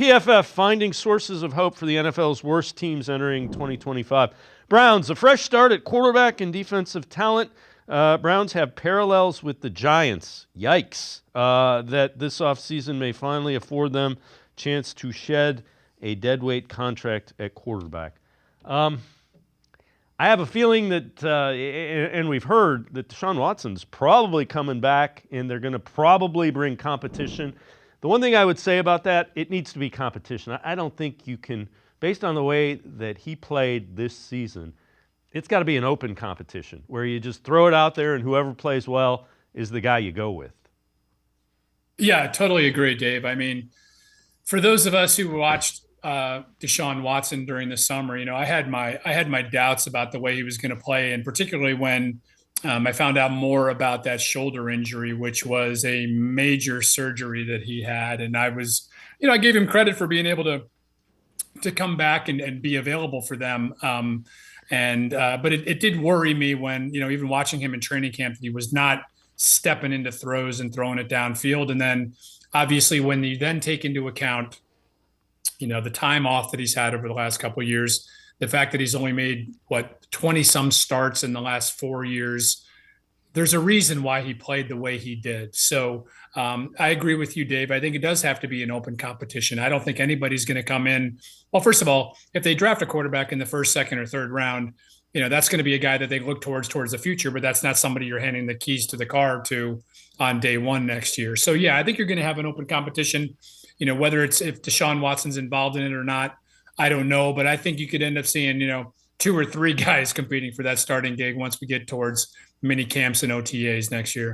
PFF finding sources of hope for the NFL's worst teams entering 2025. Browns, a fresh start at quarterback and defensive talent. Browns have parallels with the Giants. Yikes. That this offseason may finally afford them a chance to shed a deadweight contract at quarterback. I have a feeling that, and we've heard that Deshaun Watson's probably coming back, and they're going to probably bring competition. The one thing I would say about that, it needs to be competition. I don't think you can, based on the way that he played this season, it's got to be an open competition where you just throw it out there and whoever plays well is the guy you go with. Yeah, I totally agree, Dave. I mean, for those of us who watched Deshaun Watson during the summer, I had my doubts about the way he was going to play, and particularly when I found out more about that shoulder injury, which was a major surgery that he had. And I gave him credit for being able to come back and be available for them. But it did worry me when, even watching him in training camp, he was not stepping into throws and throwing it downfield. And then obviously when you then take into account, the time off that he's had over the last couple of years, the fact that he's only made 20 some starts in the last 4 years, there's a reason why he played the way he did. So I agree with you, Dave. I think it does have to be an open competition. I don't think anybody's going to come in. Well, first of all, if they draft a quarterback in the first, second, or third round, that's going to be a guy that they look towards the future, but that's not somebody you're handing the keys to the car to on day one next year. So yeah, I think you're going to have an open competition. Whether it's if Deshaun Watson's involved in it or not, I don't know, but I think you could end up seeing, 2 or 3 guys competing for that starting gig once we get towards mini camps and OTAs next year.